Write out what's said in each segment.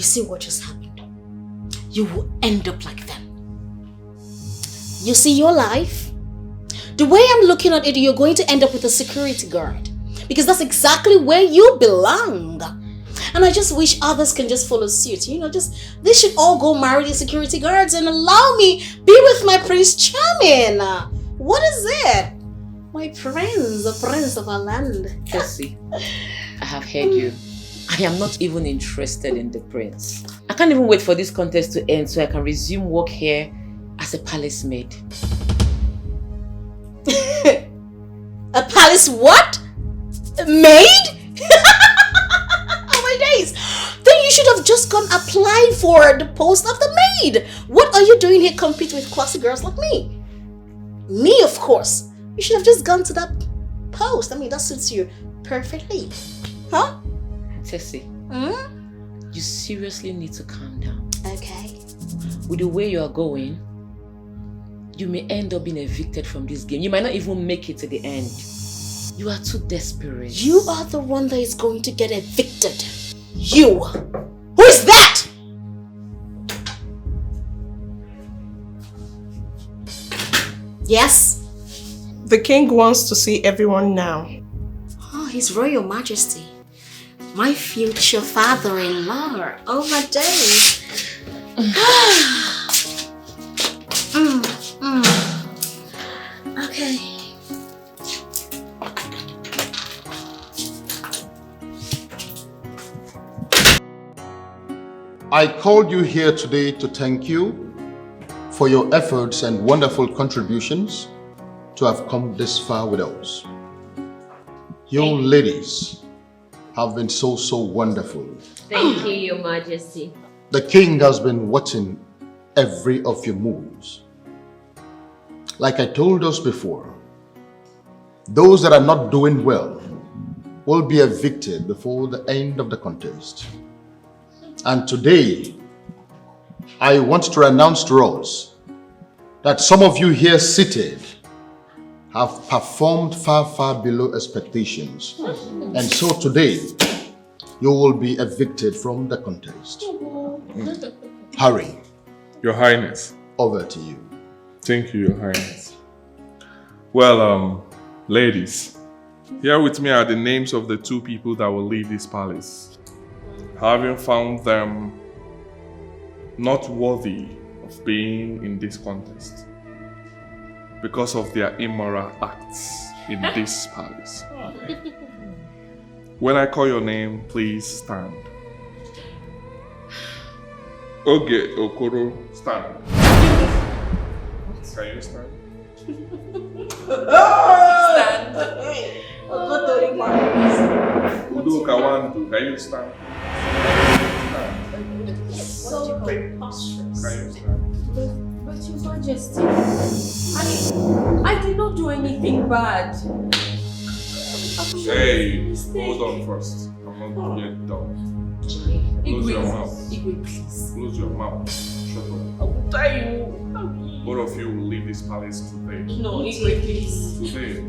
see what just happened? You will end up like them. You see your life? The way I'm looking at it, you're going to end up with a security guard. Because that's exactly where you belong. And I just wish others can just follow suit. They should all go marry the security guards and allow me be with my Prince Charming. What is it? My prince, the prince of our land. Tessie, I have heard you. I am not even interested in the prince. I can't even wait for this contest to end so I can resume work here as a palace maid. A palace what? Maid? Oh my days! Then you should have just gone apply for the post of the maid. What are you doing here competing with classy girls like me? Me, of course. You should have just gone to that post. I mean, that suits you perfectly. Huh? Tessie, you seriously need to calm down. Okay. With the way you are going, you may end up being evicted from this game. You might not even make it to the end. You are too desperate. You are the one that is going to get evicted. You! Who is that? Yes? The king wants to see everyone now. Oh, His Royal Majesty. My future father-in-law. Oh my days. Okay. I called you here today to thank you for your efforts and wonderful contributions to have come this far with us. You ladies have been so wonderful. Thank you, Your Majesty. The king has been watching every of your moves. Like I told us before, those that are not doing well will be evicted before the end of the contest. And today, I want to announce to us that some of you here seated have performed far below expectations. And so today, you will be evicted from the contest. Hurry. Your Highness. Over to you. Thank you, Your Highness. Well, ladies, here with me are the names of the two people that will leave this palace. Having found them not worthy of being in this contest because of their immoral acts in this palace. When I call your name, please stand. Okay, Okoro, stand. Can you stand? Stand. Udoka Wandu, can you stand? So preposterous. Can you stand? But Your Majesty, I did not do anything bad. Hey, hold on first. I'm not yet done. Close your mouth. Igwe, please. Close your mouth. Shut up. I will tell you. Both of you will leave this palace today. No, Igwe, please. Today.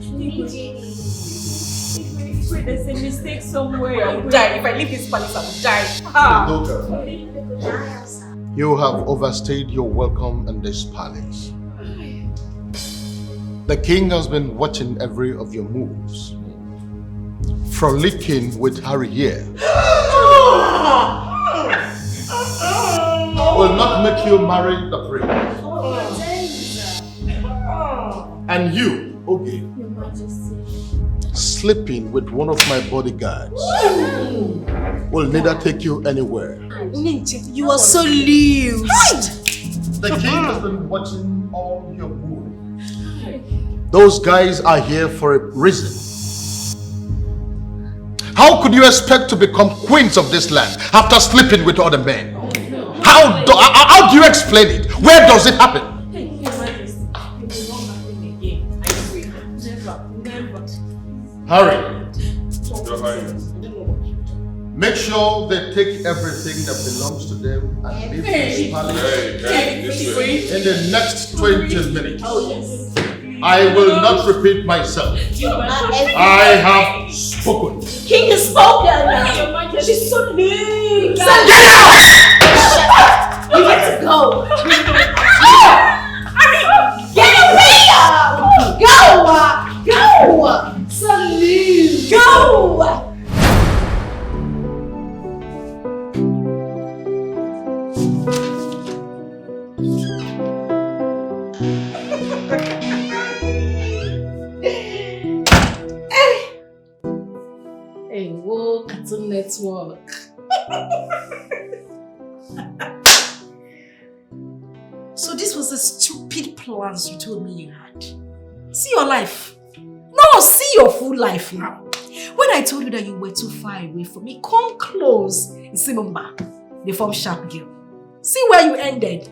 Igwe, there's a mistake somewhere. I will die. If I leave this palace, I will die. You have overstayed your welcome in this palace. The king has been watching every of your moves. Frolicking with Harry here will not make you marry the prince. And you, Oge, Your Majesty. sleeping with one of my bodyguards will neither take you anywhere. You are so loose. The king has been watching all your moves. Those guys are here for a reason. How could you expect to become queens of this land after sleeping with other men? How do you explain it? Where does it happen? Thank you, Your Majesty. It will not happen again. I swear. Never. Hurry. Your Highness. Make sure they take everything that belongs to them and leave this palace Hey, this way. in the next 20 minutes. Oh, yes. I will not repeat myself. I have spoken. King has spoken. Your Majesty. She's so big. Get out! watching? Whoa, Cartoon Network. So this was the stupid plans you told me you had. See your life. No, see your full life now. When I told you that you were too far away from me, come close. You see, Mumba, the form sharp girl. See where you ended.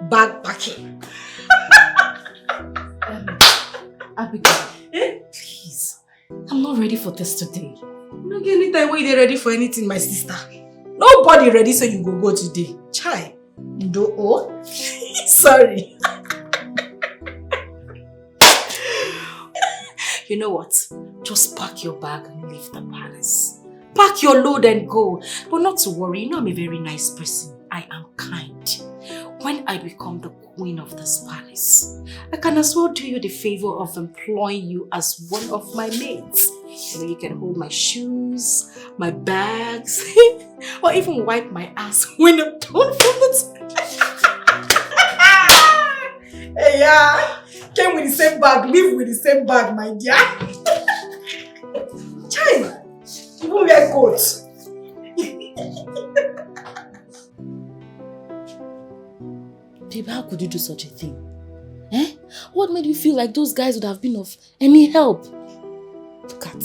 Backpacking. Abigail, please. I'm not ready for this today. No get any time when you're ready for anything, my sister. Nobody ready so you go today. Chai. Do oh? Sorry. You know what? Just pack your bag and leave the palace. Pack your load and go. But not to worry, you know I'm a very nice person. I am kind. When I become the queen of this palace, I can as well do you the favor of employing you as one of my maids. You know, you can hold my shoes, my bags, or even wipe my ass when I'm done from the Hey, yeah. Came with the same bag, live with the same bag, my dear. Chai, even wear coats. Babe, how could you do such a thing? Eh? What made you feel like those guys would have been of any help? Look at.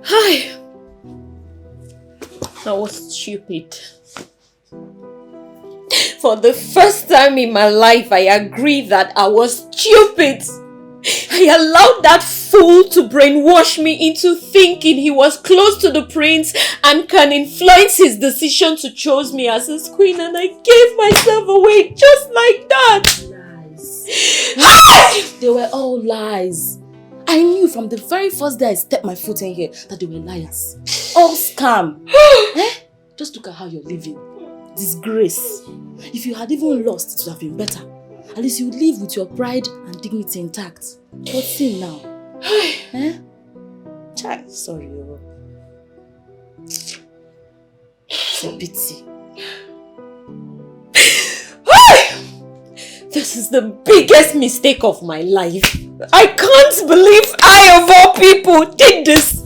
Hi. I was stupid. For the first time in my life, I agree that I was stupid. I allowed that fool to brainwash me into thinking he was close to the prince and can influence his decision to choose me as his queen, and I gave myself away just like that. Lies. They were all lies. I knew from the very first day I stepped my foot in here that they were liars. All scam. Eh? Just look at how you're living. Disgrace. If you had even lost, it would have been better. At least you would live with your pride and dignity intact. But see now. Eh? Child, sorry. It's a pity. This is the biggest mistake of my life. I can't believe I, of all people, did this.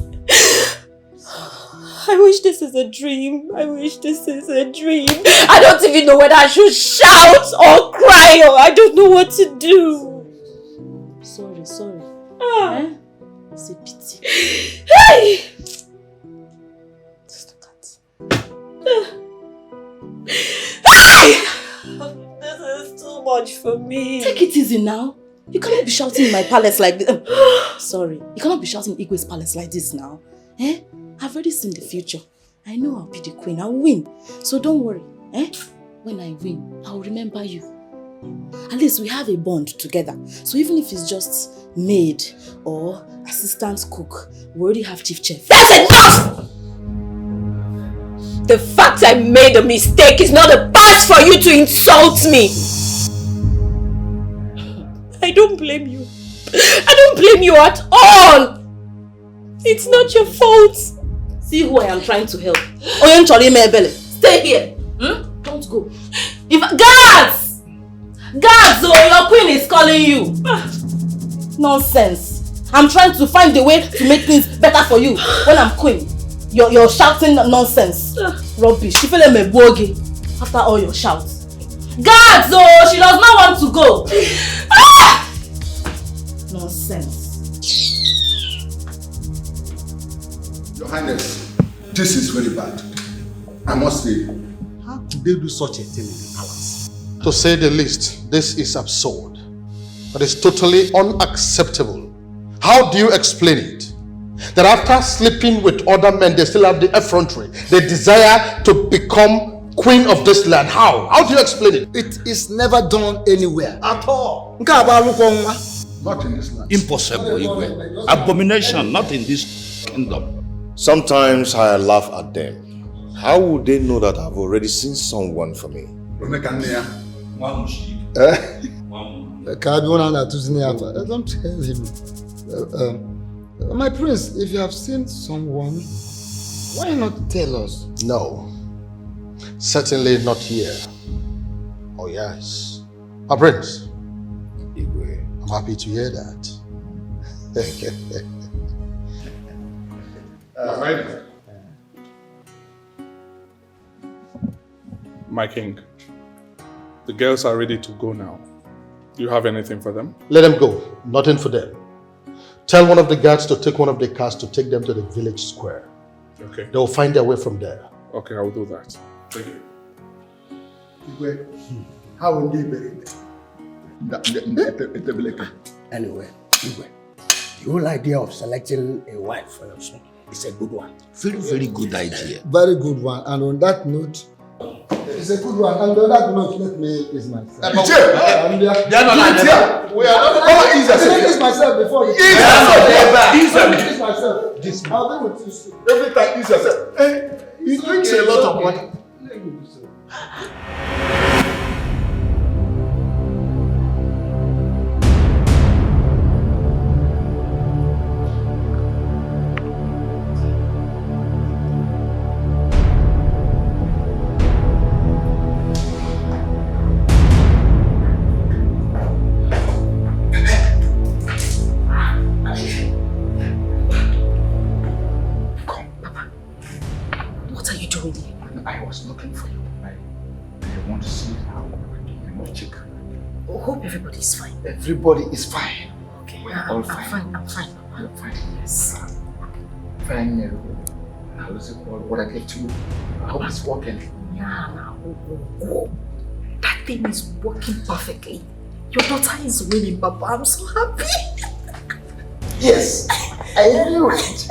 I wish this is a dream. I wish this is a dream. I don't even know whether I should shout or cry, or I don't know what to do. Sorry. Eh? It's a pity. Hey! Just look at. Hey! This is too much for me. Take it easy now. You cannot be shouting in my palace like this. Sorry. You cannot be shouting in Igwe's palace like this now. Eh? I've already seen the future. I know I'll be the queen. I'll win. So don't worry. Eh? When I win, I'll remember you. At least we have a bond together. So even if it's just maid or assistant cook, we already have chief chef. That's enough! The fact I made a mistake is not a pass for you to insult me. I don't blame you. I don't blame you at all. It's not your fault. See who I am trying to help. Stay here. Don't go. Guards! Guards, your queen is calling you. Nonsense. I'm trying to find a way to make things better for you when I'm queen. You're shouting nonsense. Rubbish. After all your shouts. Guards, she does not want to go. Nonsense. Your Highness, this is very bad. I must say. How could they do such a thing in the palace? To say the least, this is absurd. But it's totally unacceptable. How do you explain it? That after sleeping with other men, they still have the effrontery. They desire to become queen of this land. How? How do you explain it? It is never done anywhere at all. Not in this land. Impossible, Igwe. Abomination, not in this kingdom. Sometimes I laugh at them. How would they know that I've already seen someone for me? Don't tell him. My prince, if you have seen someone, why not tell us? No. Certainly not here. Oh yes. My prince. Igwe. I'm happy to hear that. My king, the girls are ready to go now. Do you have anything for them? Let them go. Nothing for them. Tell one of the guards to take one of the cars to take them to the village square. Okay. They'll find their way from there. Okay, I will do that. Thank you. How will you bury it? Anyway, the whole idea of selecting a wife for your son is a good one. Very, very good idea. Very good one. And on that note, it's a good one. And on that note, let me kiss myself. We are not kiss myself before you kiss myself. I'll be with you soon. Every time kiss yourself. He drinks a lot of money. I was looking for you. I want to see how you check. I hope everybody's fine. Everybody is fine. Okay, We are all fine. I'm fine. You're fine. Yes. Fine. How does it call what I gave to you? I hope it's working. Yeah, now. That thing is working perfectly. Your daughter is winning, Papa. I'm so happy. Yes, I knew it.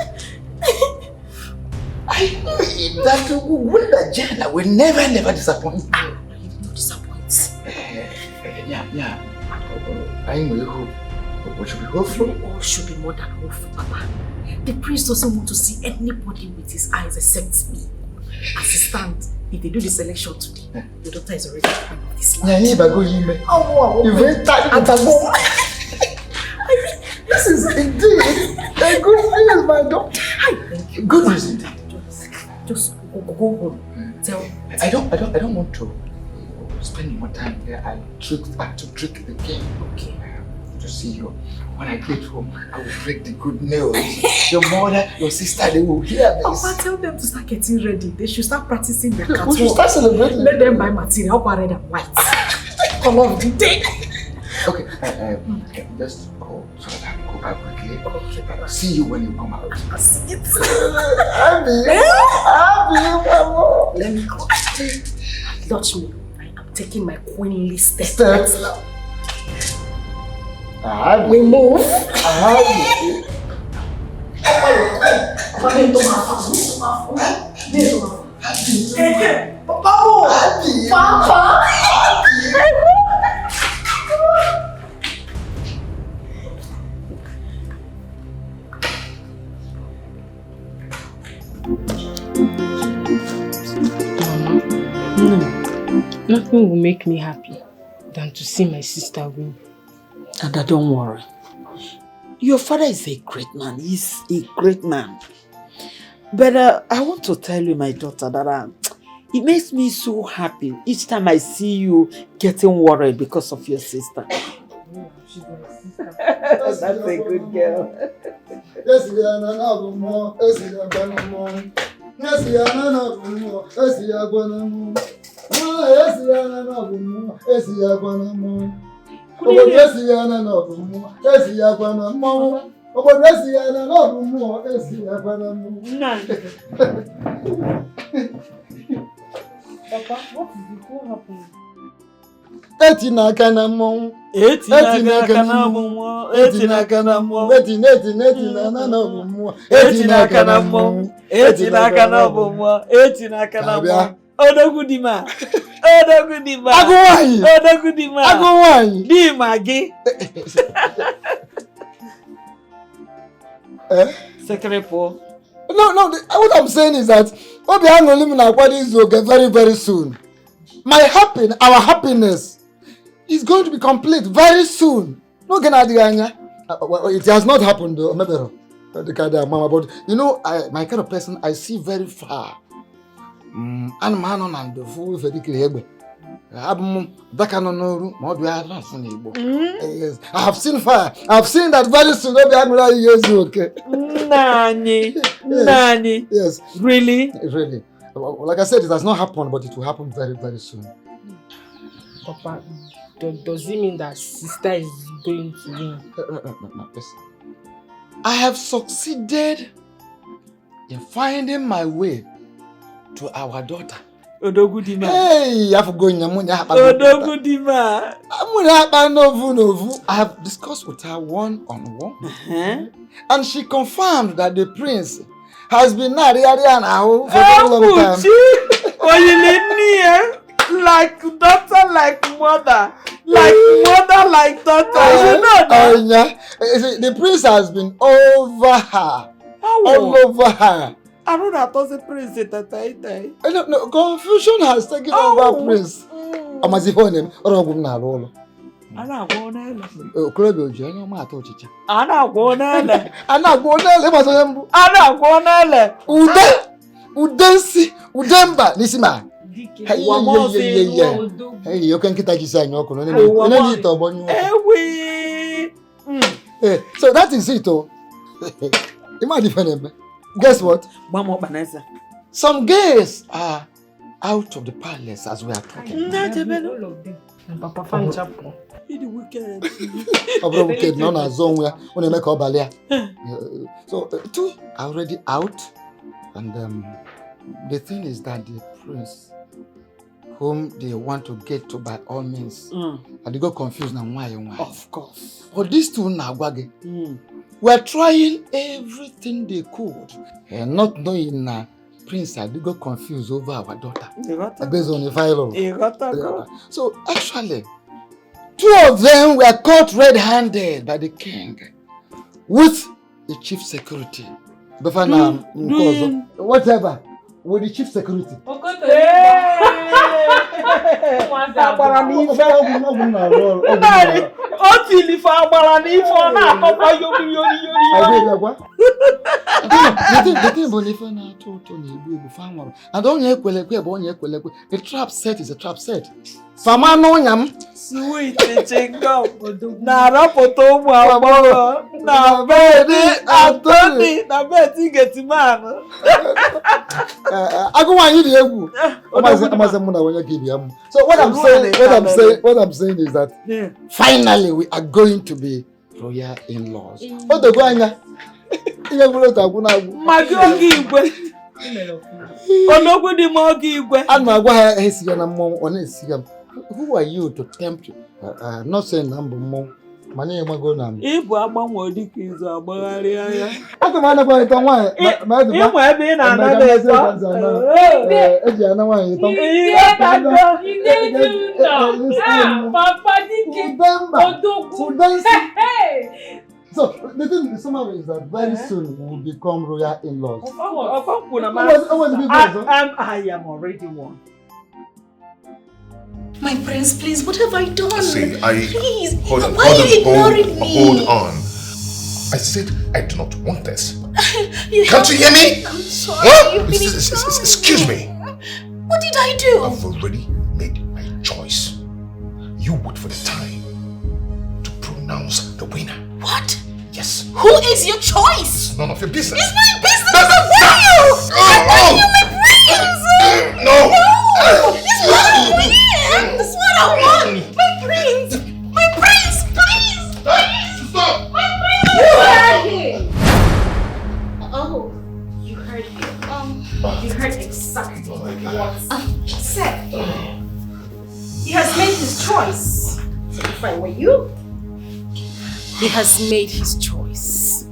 I knew it. That Wunda Jana will never disappoint me. You don't disappoint. Yeah. I know you hope. What should be hopeful? All should be more than hopeful, Papa. The prince doesn't want to see anybody with his eyes except me. As it stands, if they do the selection today, your daughter is already queen of this land. This is indeed a good news, my daughter. Thank you. Good news indeed. Just go home. Tell. I don't want to spend more time there. I have to trick the king. Okay. To see you. When I get home, I will break the good news. Your mother, your sister, they will hear this. Papa, tell them to start getting ready. They should start practicing their catwalk. We should start celebrating. Let them buy material, red and white. Color of the day. Okay, just go so that I can go back quickly. Okay, Papa. See you when you come out. I'll see it. Mama. Let me go. Touch me. I am taking my queenly steps now. We move. No, nothing will make me happy than to see my sister win. Ada, don't worry. Your father is a great man. He's a great man. But I want to tell you, my daughter, that it makes me so happy each time I see you getting worried because of your sister. Oh, she's my sister. That's a good girl. Yes, we are not more. Yes, we are going more. Yes, we are not more. Yes, we are going more. Yes, we are not more. Yes, we are going more. Yes, we are not more. Yes, we are going more. Yes, we are not more. Yes, we are going more. Papa, what is it? What happened? Etina kanamon. Etina kanamon. Etina kanamon. Etina kanamon. Etina kanamon. Etina kanamon. Etina kanamon. Odogudima. Odogudima. Agowai. Odogudima. Agowai. Di magi. Secretary. No. What I'm saying is that Obiano Limina weddings will get very, very soon. Our happiness is going to be complete very soon. No, it has not happened though. Mama, but you know, my kind of person, I see very far. And man on the fool very clear. Yes, I have seen fire. I have seen that very soon. Okay. Nani. Yes. Really? Really. Like I said, it has not happened, but it will happen very, very soon. Papa, does it mean that sister is going to win? No, listen. I have succeeded in finding my way to our daughter. Odogudima. Hey, I forgot Odogudima. I have discussed with her one-on-one, and she confirmed that the prince has been married for a long time. Like daughter, like mother, like mother, like daughter. You know that? Yeah. The prince has been over her, all over her. I know that was a prince that I No, confusion has taken over prince. I'm as if on him or I'm going to Udemba, Nisima. Hey, you can get a design. So that is it. Imagine. Guess what? Some girls are out of the palace as we are talking. Papa fan chapo. Wicked, none are zone where when they make up balia. So two are already out, and the thing is that the prince, whom they want to get to by all means, and they got confused now why and why. Of course. But these two now, we're trying everything they could, and not knowing now. Prince, they got confused over our daughter. Based on the file. So actually, two of them were caught red-handed by the king with the chief security. Whatever, with the chief security. A trap set is a trap set. Sweet chingo. Na rapoto mu agboro. Na bedi Anthony. Na bedi Getiman. So what I'm saying is that finally we are going to be royal in-laws. Who are you to tempt? Not saying number more. Money am I going on? If I want more dickies, I'm going to So the thing is that very soon we will become royal in-laws. I am already one. My prince, please, what have I done? Please, hold on, why are you ignoring me? Hold on. I said I do not want this. Can't you hear me? I'm sorry. Huh? Excuse me. What did I do? I've already made my choice. You wait for the time to pronounce the winner. What? Yes. Who is your choice? It's none of your business. It's my business. I want you, my prince. No. It's what I want. It's what I want. My prince. My prince, please. Stop. My prince. You heard him. Oh, you heard him. You heard exactly what he said. He has made his choice. If I were you, he has made his choice.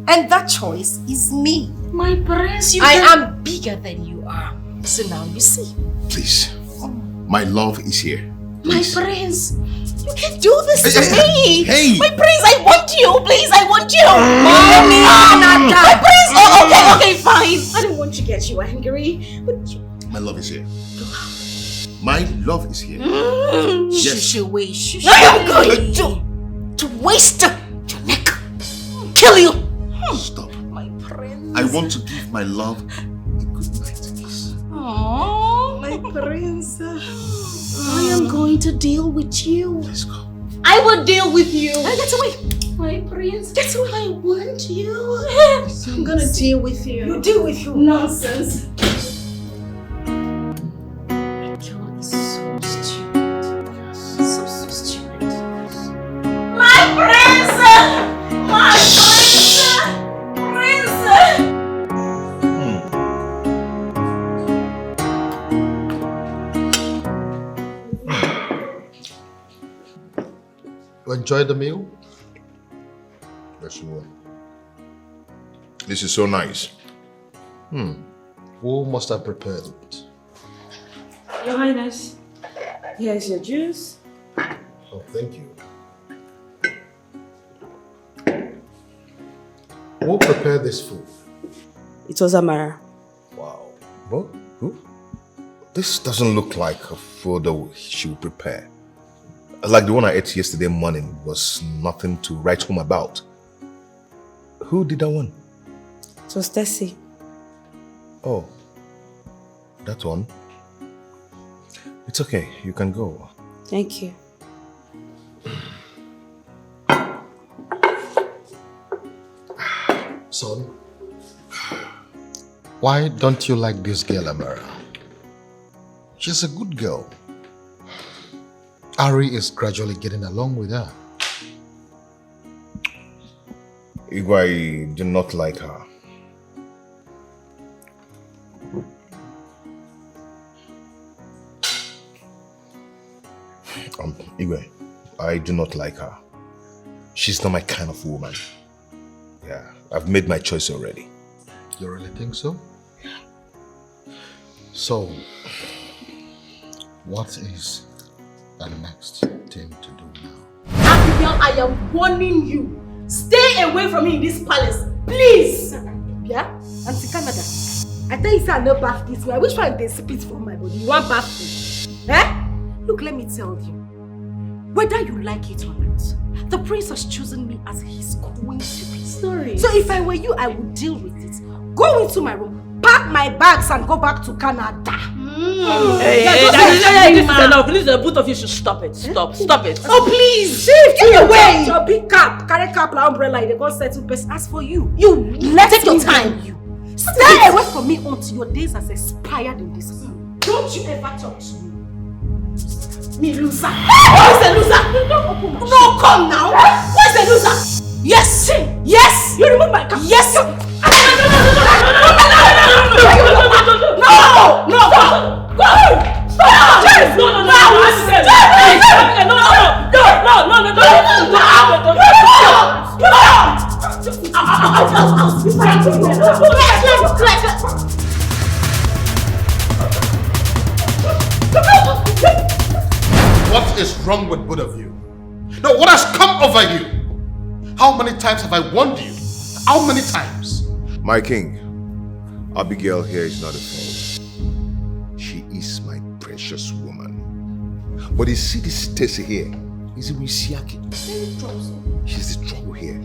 And that choice is me. My prince, I am bigger than you are. So now you see. Please. My love is here. Please. My prince, you can't do this to me. Hey. My prince, I want you. Please, I want you. Mommy, my prince. Oh, okay, fine. I don't want to get you angry, but my love is here. My love is here. Yes. I am going to waste your neck. Kill you. Stop. My prince. I want to give my love a good night kiss. Oh, my prince. I am going to deal with you. Let's go. I will deal with you. Get away. My prince. Get away. I want you. I'm gonna deal with you. You deal with you. Nonsense. That girl is so stupid. So stupid. My prince! My prince! Prince! You enjoy the meal? Yes, you will. This is so nice. Who must have prepared it? Your Highness, here's your juice. Oh, thank you. Who prepared this food? It was Amara. Wow. What? Who? This doesn't look like a food that she would prepare. Like the one I ate yesterday morning was nothing to write home about. Who did that one? It was Tessie. Oh, that one. It's okay, you can go. Thank you. Son, why don't you like this girl, Amara? She's a good girl. Ari is gradually getting along with her. Igwe do not like her. Igwe, I do not like her. She's not my kind of woman. Yeah, I've made my choice already. You really think so? So, what is the next thing to do now? Abigail, I am warning you. Stay away from me in this palace, please. Yeah? Auntie Canada, I tell you say I no bath this way. Which one they spit from my body? You want bath me? Eh? Look, let me tell you. Whether you like it or not, the prince has chosen me as his queen to be. Sorry. So if I were you, I would deal with it. Go into my room, pack my bags and go back to Canada. This is enough. Please, the both of you should stop it. Stop it. Oh please, shift get away. Your big cap, carry cap like umbrella. They go settle person. As for you, take your time. Stay away from me until your days has expired in this room. Don't you ever talk to me. Me loser. Who is the loser? No, come now. Who is the loser? Yes. Yes. You remove my cap. Yes. What is wrong with both of you? No, what has come over you? How many times have I warned you? How many times? My king, Abigail here is not a fool. She is my precious woman. But you see this Tessie here, is it Wisiaki? She's the trouble here.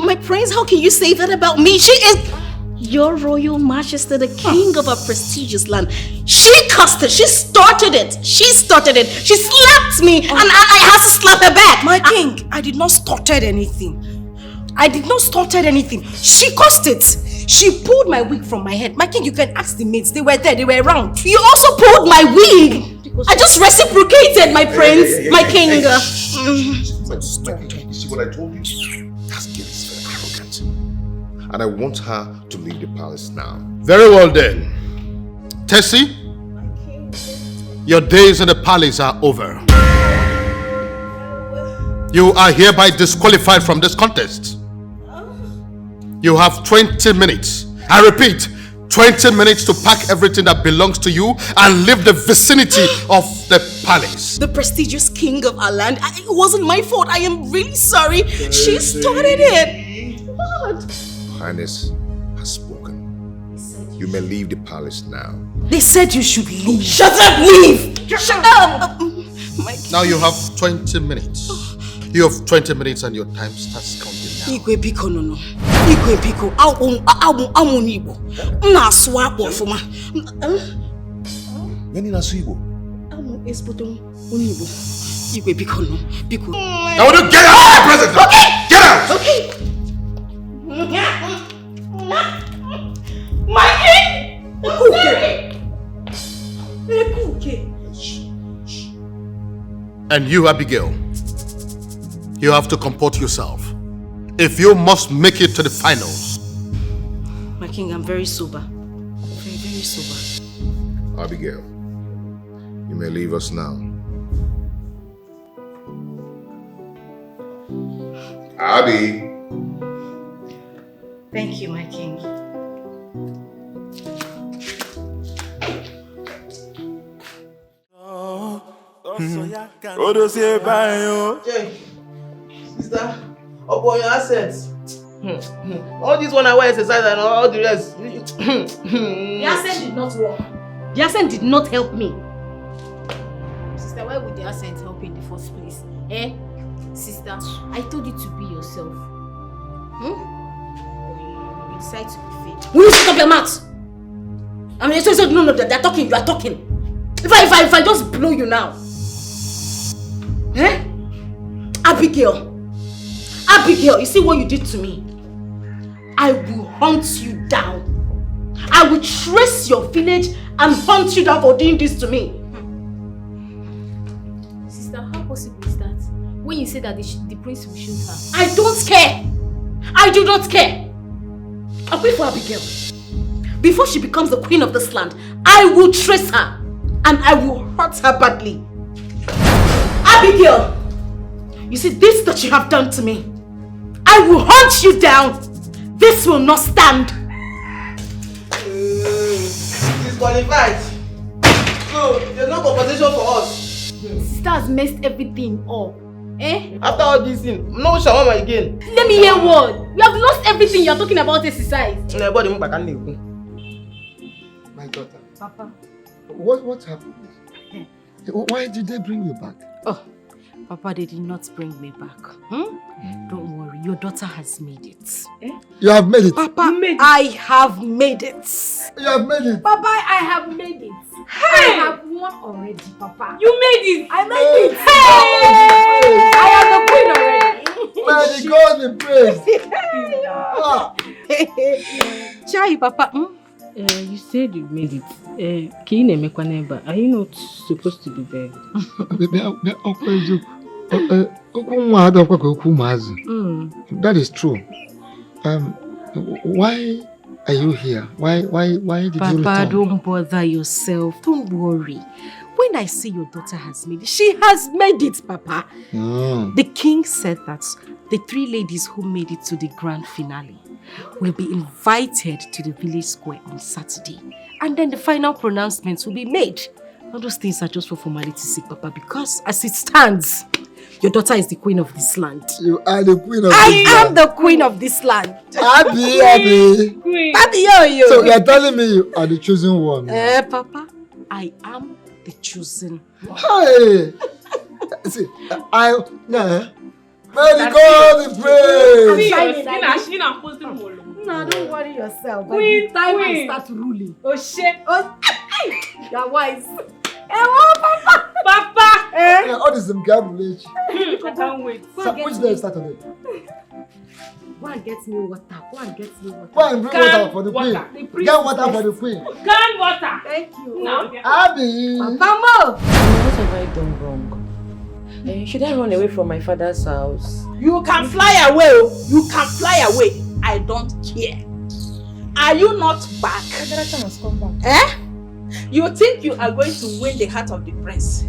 My prince, how can you say that about me? She is your royal majesty, the king of a prestigious land. She caused it. She started it. She slapped me and I had to slap her back. My king, I did not started anything. She caused it. She pulled my wig from my head. My king, you can ask the maids. They were there. They were around. You also pulled my wig. I just reciprocated, my prince, my king. You see what I told you? That girl is very arrogant. And I want her to leave the palace now. Very well then. Tessie, your days in the palace are over. You are hereby disqualified from this contest. You have 20 minutes. I repeat, 20 minutes to pack everything that belongs to you and leave the vicinity of the palace. The prestigious king of our land. It wasn't my fault. I am really sorry. She started it. What? Highness has spoken. You may leave the palace now. They said you should leave. Shut up, leave! Shut up! Now you have 20 minutes. You have 20 minutes and your time starts counting now. Igwe biko no. Igwe biko. Awu Igbo. Na swa akpo fuma. Gani na su Igbo? Awu espoto. Igwe, Biko, no. Biko. Now will you get out of my presence? Okay! Get out! Okay! My king! And you, Abigail, you have to comport yourself. If you must make it to the finals. My king, I'm very sober. Very, very sober. Abigail, you may leave us now. Abby! Thank you, my king. Sister, upon your assets. All this one I wear exercise and all the rest. The accent did not work. The accent did not help me. Sister, why would the accent help you in the first place? Eh? Sister, I told you to be yourself. You decide to be fake. Will you shut up your mouth? I mean, so no, they're talking, you are talking. If I just blow you now. Eh? Abigail, you see what you did to me? I will hunt you down. I will trace your village and hunt you down for doing this to me. Sister, how possible is that? When you say that the prince will shoot her. I don't care. I do not care. I'll wait for Abigail. Before she becomes the queen of this land, I will trace her and I will hurt her badly. Abigail, you see this that you have done to me. I will hunt you down. This will not stand. Disqualified. So, there's no compensation for us. Sister has messed everything up. Eh? After all this thing, no shawarma again. Let me hear what? We have lost everything. You're talking about exercise. My daughter. Papa. What happened? Why did they bring you back? Oh, Papa, they did not bring me back. Don't worry, your daughter has made it. Eh? You have made it. Papa, I have made it. You have made it. Papa, I have made it. Hey! I have won already, Papa. You made it. I made it. Hey! I am the queen already. May the God be praised. Chai, Papa. You said you made it. Kine Mekwaneba, are you not supposed to be there? That is true. Why are you here? Why did you return? Papa, don't bother yourself. Don't worry. When I see your daughter has made it, she has made it, Papa. The king said that the 3 ladies who made it to the grand finale will be invited to the village square on Saturday. And then the final pronouncements will be made. All those things are just for formality's sake, Papa, because as it stands, your daughter is the queen of this land. You are the queen of this land. I am the queen of this land. Abby. Queen. Abby, yo. So you are telling me you are the chosen one? Papa, I am the chosen one. Hey! See, may the God be praised. No, don't worry yourself. Queen, time queen. I start ruling. Oh shit. You're wise. Papa. All this village. I can't wait. Which day Saturday? Go and get me water. Go and get me water. Go and bring water for the queen. Get water for the queen. Can water. Thank you. Now. Abby. Papa, What have I done wrong? Should I run away from my father's house? You can fly away. You can fly away. I don't care. Are you not back? Has come back. Eh? You think you are going to win the heart of the prince?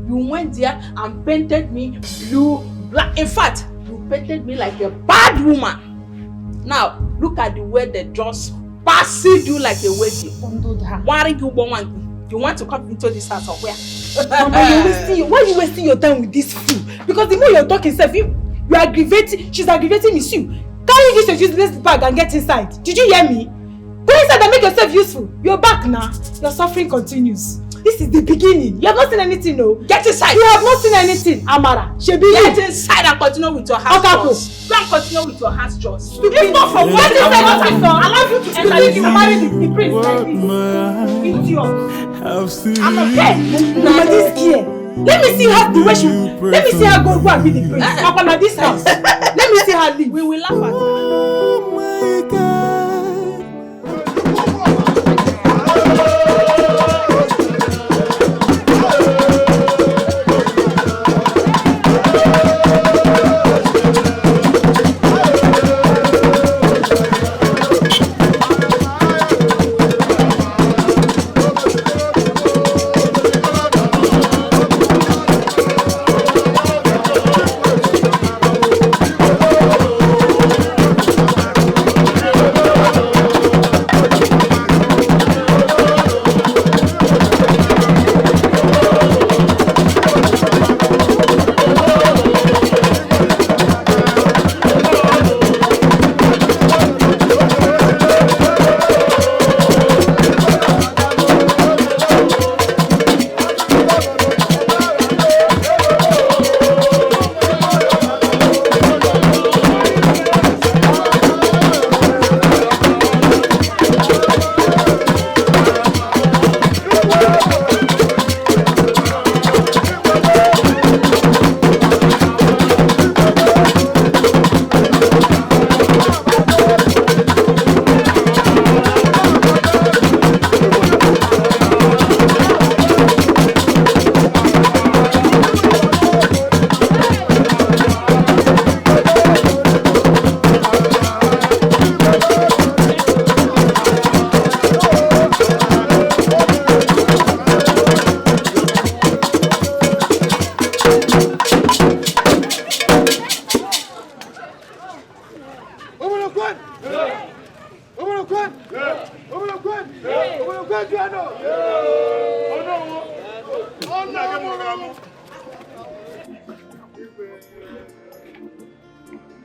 You went there and painted me blue, black. In fact, you painted me like a bad woman. Now, look at the way they just passed you like a wedding. Why are you born? You want to come into this house or where? Mama, why are you wasting your time with this fool? Because the more you're talking, you are aggravating. She's aggravating me too. Carry this your useless bag and get inside. Did you hear me? Go inside and make yourself useful. You're back now. Your suffering continues. This is the beginning. You have not seen anything, no? Get inside. You have not seen anything, Amara. Shebi, get inside and continue with your house chores. Go and continue with your house chores. If not for what is I love you to enter you marry the prince like this. Idiot. I'm okay. Mama, this here. Let me see her the way she. Let me see her go and be the prince. Papa, na this house. Let me see her leave. We will laugh at her.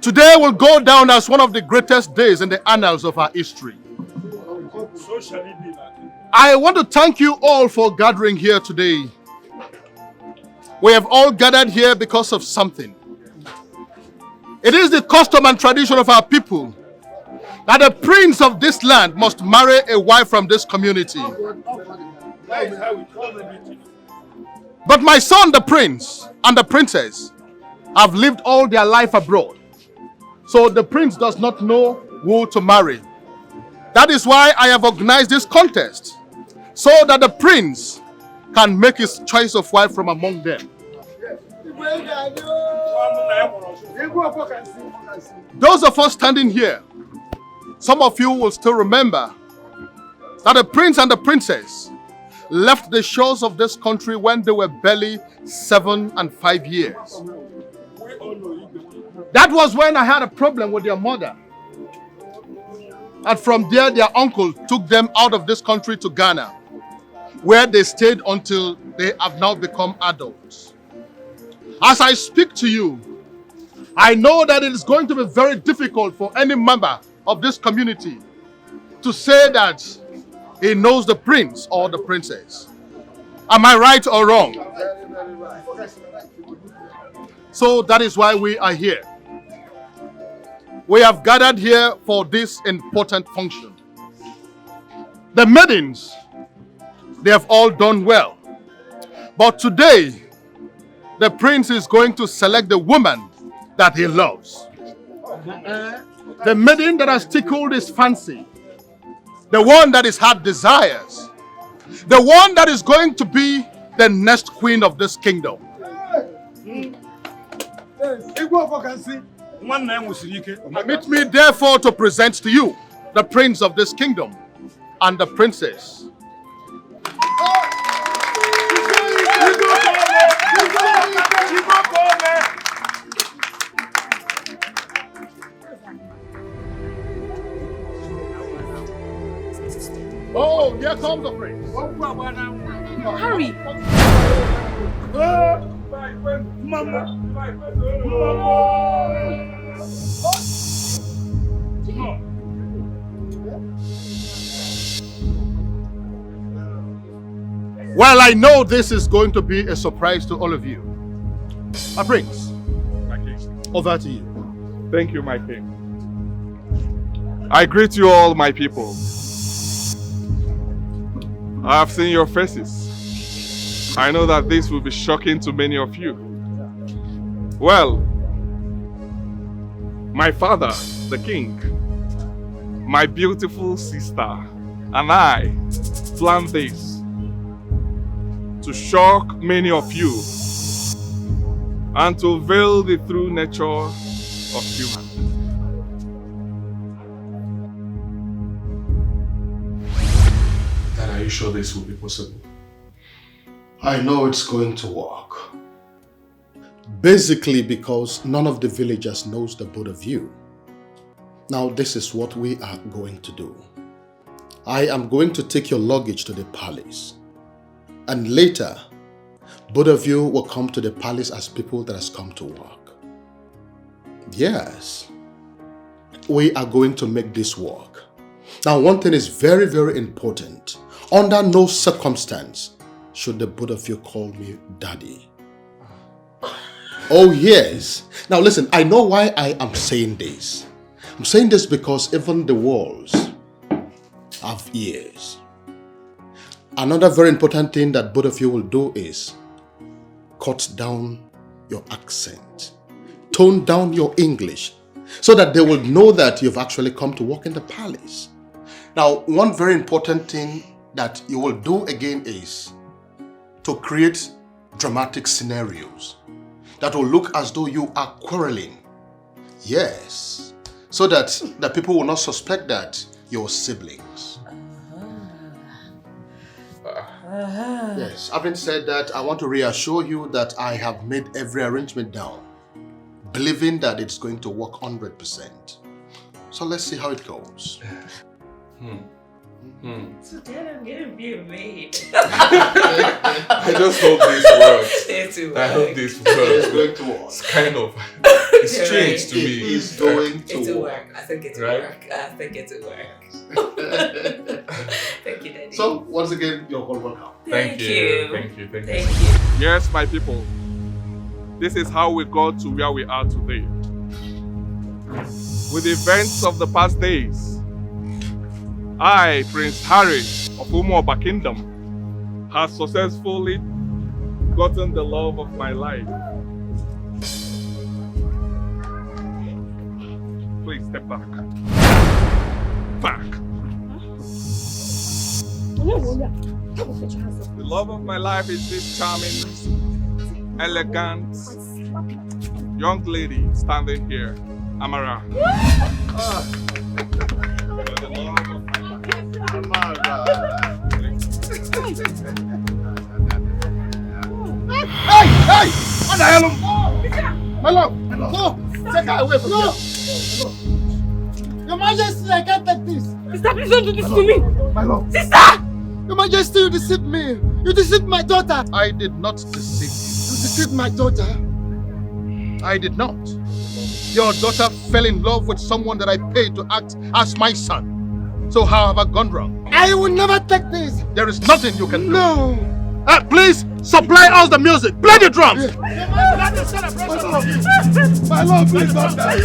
Today will go down as one of the greatest days in the annals of our history. I want to thank you all for gathering here today. We have all gathered here because of something. It is the custom and tradition of our people that the prince of this land must marry a wife from this community. But my son, the prince, and the princess have lived all their life abroad. So the prince does not know who to marry. That is why I have organized this contest, so that the prince can make his choice of wife from among them. Those of us standing here, some of you will still remember that the prince and the princess left the shores of this country when they were barely 7 and 5 years. That was when I had a problem with their mother. And from there, their uncle took them out of this country to Ghana, where they stayed until they have now become adults. As I speak to you, I know that it is going to be very difficult for any member of this community to say that he knows the prince or the princess. Am I right or wrong? So that is why we are here. We have gathered here for this important function. The maidens, they have all done well. But today, the prince is going to select the woman that he loves. The maiden that has tickled his fancy. The one that his heart desires. The one that is going to be the next queen of this kingdom. Permit me therefore to present to you the prince of this kingdom and the princess. Oh, here comes the prince. Hurry. Well, I know this is going to be a surprise to all of you. My prince, My king. over to you. Thank you, my king. I greet you all, my people. I have seen your faces. I know that this will be shocking to many of you. Well, my father, the king, my beautiful sister, and I planned this to shock many of you and to veil the true nature of human. Dad, are you sure this will be possible? I know it's going to work. Basically because none of the villagers knows the both of you. Now this is what we are going to do. I am going to take your luggage to the palace. And later, both of you will come to the palace as people that has come to work. Yes. We are going to make this work. Now one thing is very, very important. Under no circumstance should the both of you call me daddy. Oh yes. Now listen, I know why I am saying this. I'm saying this because even the walls have ears. Another very important thing that both of you will do is cut down your accent. Tone down your English so that they will know that you've actually come to work in the palace. Now, one very important thing that you will do again is to create dramatic scenarios that will look as though you are quarreling. Yes, so that the people will not suspect that you're siblings. Yes, having said that, I want to reassure you that I have made every arrangement down, believing that it's going to work 100%. So let's see how it goes. So then I'm getting being made. I just hope this works. I hope this works. It's going to work. It's kind of it's strange to me. It's going to work. I think it will work. I think it will work. Thank you, Daddy. So once again, you're all welcome. Thank you. Yes, my people. This is how we got to where we are today. With the events of the past days, I, Prince Harry of Umuoba Kingdom, has successfully gotten the love of my life. Please step back. Back. The love of my life is this charming, elegant, young lady standing here, Amara. Hey! What the hell? My love! No! Take her away from here! Your Majesty, I can't take this! Sister, please don't do this to me! My love! Sister! Your Majesty, you deceived me! You deceived my daughter! I did not deceive you. You deceived my daughter! I did not. Your daughter fell in love with someone that I paid to act as my son. So how have I gone wrong? I will never take this! There is nothing you can do. No! Please, supply us the music. Play the drums! My love, please don't die!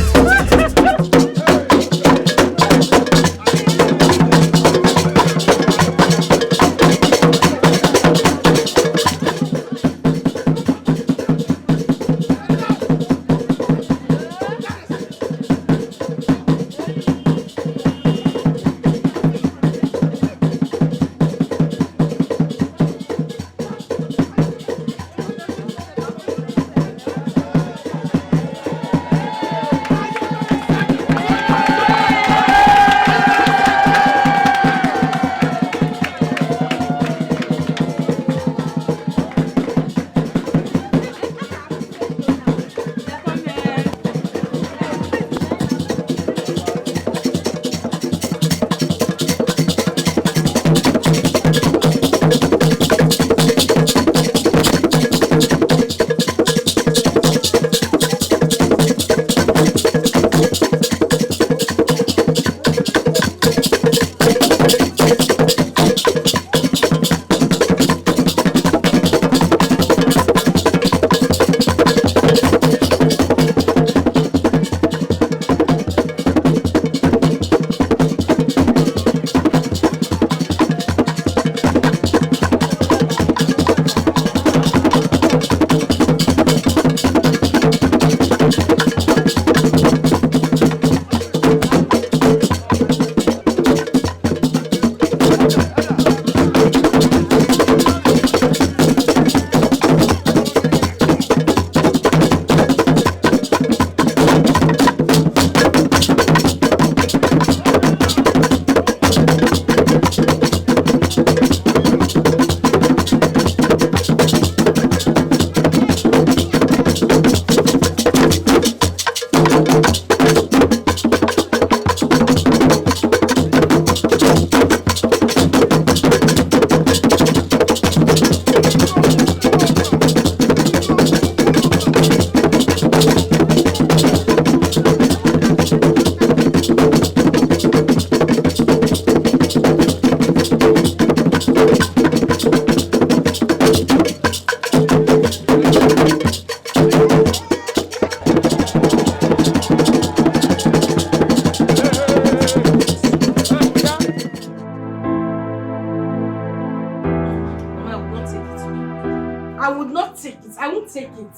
it.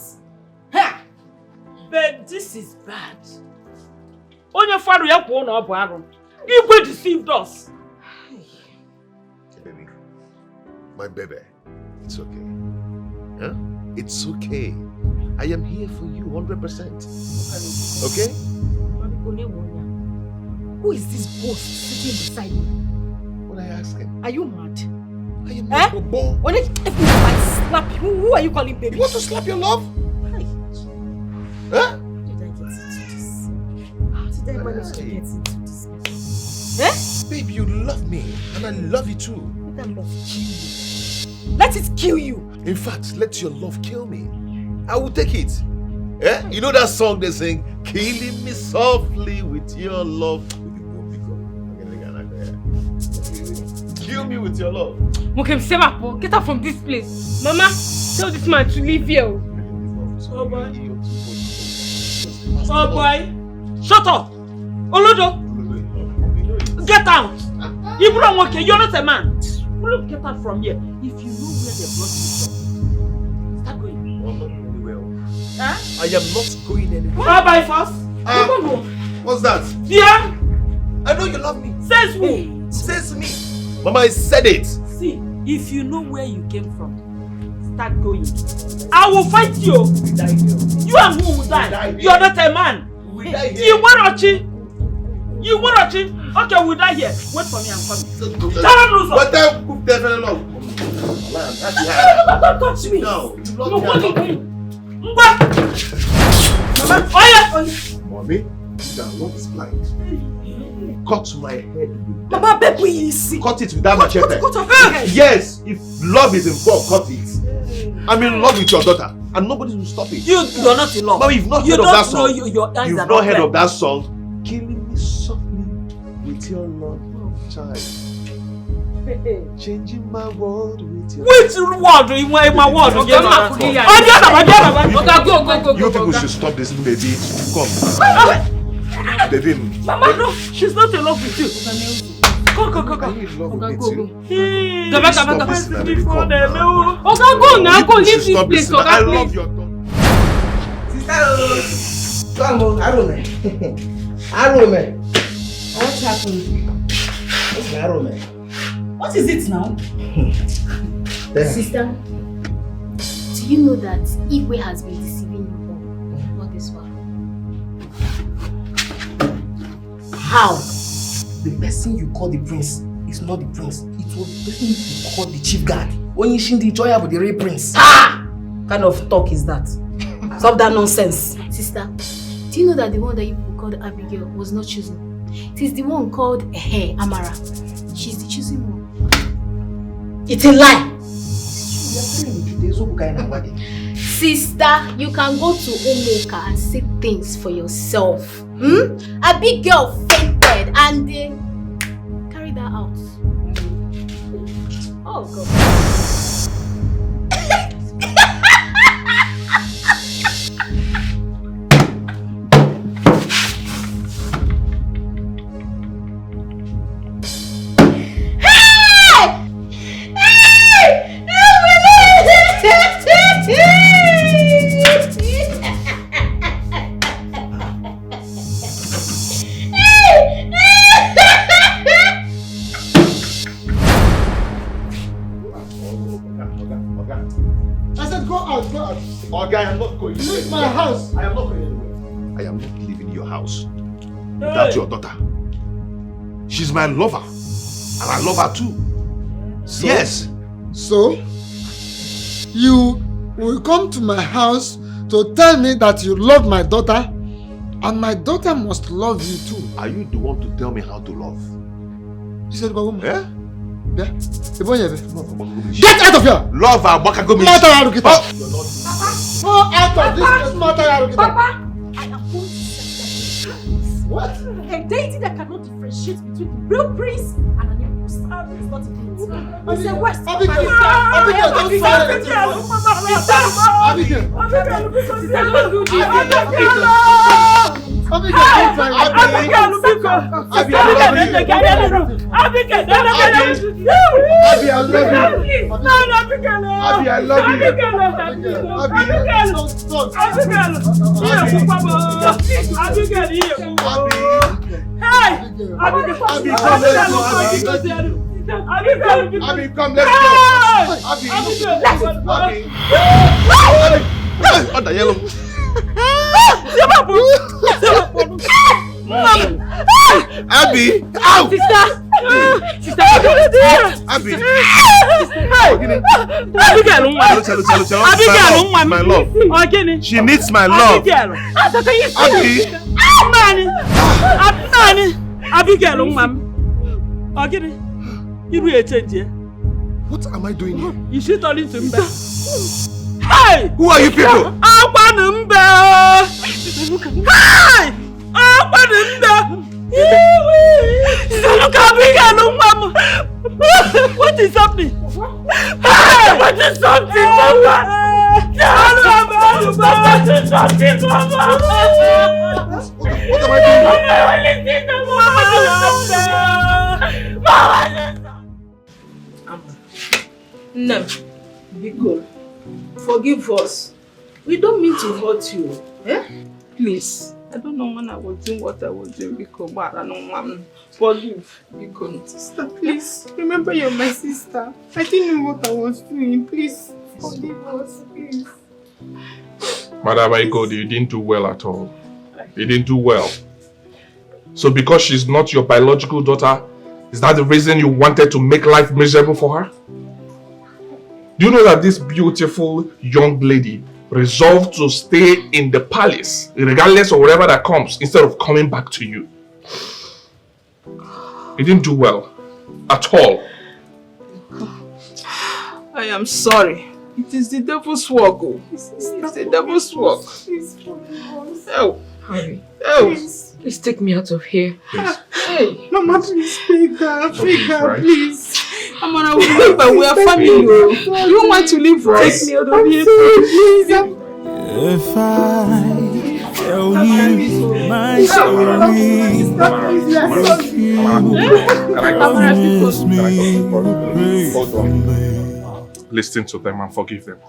Ha! But this is bad. Onye faru ya kwuo na ọ bụ arụ. Igwe deceived us. Baby, my baby, it's okay. Huh? It's okay. I am here for you 100%. Okay? Who is this ghost sitting beside me? What are you asking? Are you mad? I am not Bobo. When if I slap you, who are you calling baby? You want to slap your love? Huh? How did I get into this? How did I manage to get into this? Eh? Babe, you love me, and I love you too. Let that love kill you. Let it kill you. In fact, let your love kill me. I will take it. Eh? You know that song they sing, killing me softly with your love. Kill me with your love. Okay, get out from this place. Mama, tell this man to leave here. Oh boy. Oh boy. Shut up. Olodo. Get out. You're not a man. Get out from here. If you know where they brought you from, start going. I'm not going anywhere. Huh? I am not going anywhere. Bye-bye first. What's that? Yeah. I know you love me. Says who? Says me. Mama, I said it. See, if you know where you came from, start going. I will fight you. You and who will die? You're not a man. We die here. You want to Okay, we'll die here. Wait for me, I'm coming. What time? Don't touch me. No. Mommy, that love is blind. Cut my head. Mama, baby, cut it with that machete. Cut off your head. Yes, if love is involved, cut it. I'm in love with your daughter, and nobody will stop it. You're not in love. Mama, you've not heard of that song. Your eyes You've are not heard of that song. Killing me softly with your love, child. Changing my world with your Which word? In my word. You people should stop this, baby. Come. Baby. Mama, no, she's not in love with you. Go. I'm in love with you. Go now, go leave this place. I love your daughter. Sister, Arome. What happened? What's Arome? What is it now? Sister, do you know that Igwe has been deceiving you all this while? How? The person you call the prince is not the prince. It was the person you call the chief guard. When you shin the joy of the real prince. Ah! Kind of talk is that? Stop that nonsense. Sister, do you know that the one that you called Abigail was not chosen? It is the one called Amara. She's the chosen one. It's a lie. Sister, you can go to Omoka and see things for yourself. Abigail fainted and they carried her out. Oh God. I am not going. Leave my house. I am not going anywhere. I am not leaving your house without your daughter. She's my lover, and I love her too. So, yes. So, you will come to my house to tell me that you love my daughter, and my daughter must love you too. Are you the one to tell me how to love? You said, Baguma. Eh? Yeah. Get out of here! Love Abakagomi. Go out of this place, Papa, I am going to set that. What? A deity that cannot differentiate between the real prince and an imposter is not a prince. It's a West. Abigail, don't Come, let's go. Under yellow. Abby! Ow! Sister! Abby! My love. She needs my love. Abby! What am I doing here? You should tell him to me. Hey! Who are you people? Hey! What is happening? Hey! What is something, Mama? What is something, Mama? What am I doing? No, be cool. Forgive us. We don't mean to hurt you. Eh? Please. I don't know when I was doing what I was doing because I don't know. Forgive. Be cool. Sister, please. Remember you're my sister. I didn't know what I was doing. Please. Forgive us, please. Madam Aiko, you didn't do well at all. You didn't do well. So because she's not your biological daughter, is that the reason you wanted to make life miserable for her? Do you know that this beautiful young lady resolved to stay in the palace, regardless of whatever that comes, instead of coming back to you? You didn't do well. At all. I am sorry. It is the devil's work. It's the devil's work. Oh, hurry. Oh. Please take me out of here. Hey. Mama, please take her. Take her, please. I'm on a way, but we are family. You want to leave us? Take me out of here. Please. If I tell you my story, Listen to them and forgive them.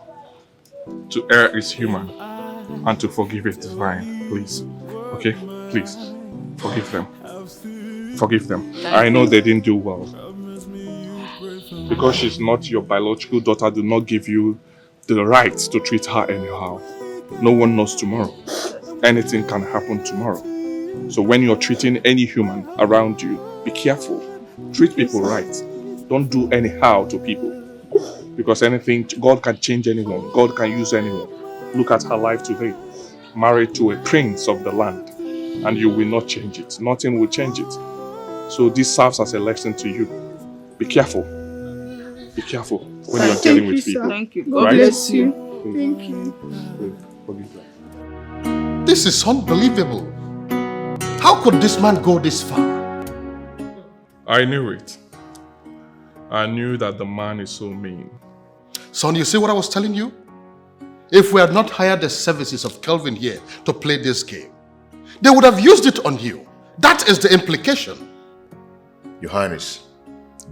To err is human, and to forgive is divine. Please. Okay? Please. Forgive them. Forgive them. I know they didn't do well. Because she's not your biological daughter, do not give you the right to treat her anyhow. No one knows tomorrow. Anything can happen tomorrow. So when you're treating any human around you, be careful. Treat people right. Don't do anyhow to people. Because anything, God can change anyone. God can use anyone. Look at her life today. Married to a prince of the land. And you will not change it. Nothing will change it. So this serves as a lesson to you. Be careful. Be careful when you're dealing with people. Thank you. God bless you. Thank you. This is unbelievable. How could this man go this far? I knew it. I knew that the man is so mean. Son, you see what I was telling you? If we had not hired the services of Kelvin here to play this game, they would have used it on you. That is the implication. Your Highness,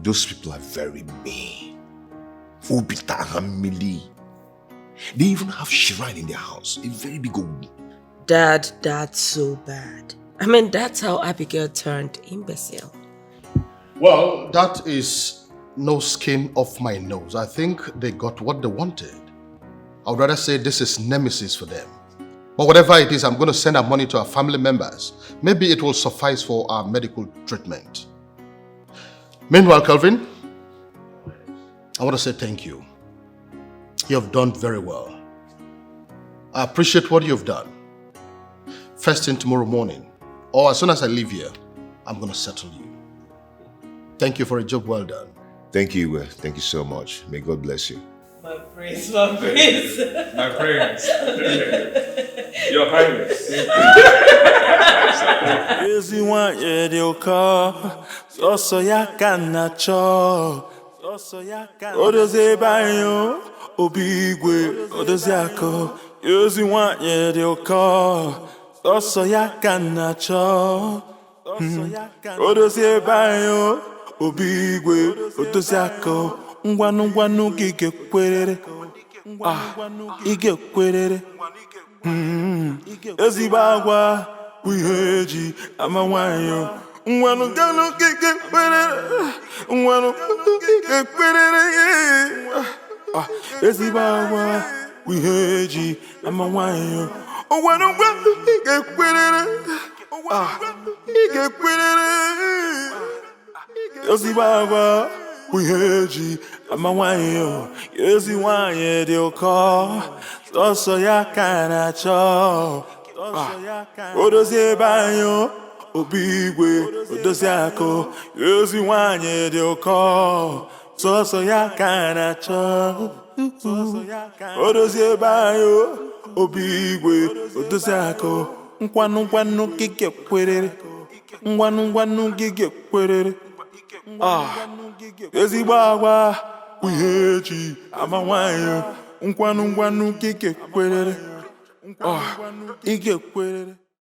those people are very mean. They even have shrine in their house, a very big one. Dad, that's so bad. I mean, that's how Abigail turned imbecile. Well, that is no skin off my nose. I think they got what they wanted. I would rather say this is nemesis for them. But whatever it is, I'm going to send our money to our family members. Maybe it will suffice for our medical treatment. Meanwhile, Kelvin, I want to say thank you. You have done very well. I appreciate what you've done. First thing tomorrow morning, or as soon as I leave here, I'm going to settle you. Thank you for a job well done. Thank you. Thank you so much. May God bless you. My prince, my prince. My prince. Your Highness. sọsọ ya ka na-achọ odozi ebe anyị obi igwe odozi aka ngwanụ gị ga-ekwerere ị ga-ekwerere ezigbo agwa bụ ihe eji ama nwanyị ngwanụ gị ga-ekwerere ngwanụ gị ga-ekwerere ezigbo agwa bụ ihe eji ama nwanyị ngwanụ gị ga-ekwerere ị ga-ekwerere ezigbo agwa bụ ihe eji ama nwanyị ezi nwanyị dị ụkọ sọsọ ya ka na-achọ odozi ebe anyị obi igwe odozi akụ ezi nwanyị dị ụkọ sọsọ ya ka na-achọ odozi ebe anyị obi igwe odozi akụ ngwanụ gị ga-ekwerere ngwanụ gị ga-ekwerere ezigbo agwa bụ ihe eji ama nwanyị ngwanụ gị ga-ekwerere ị ga-ekwerere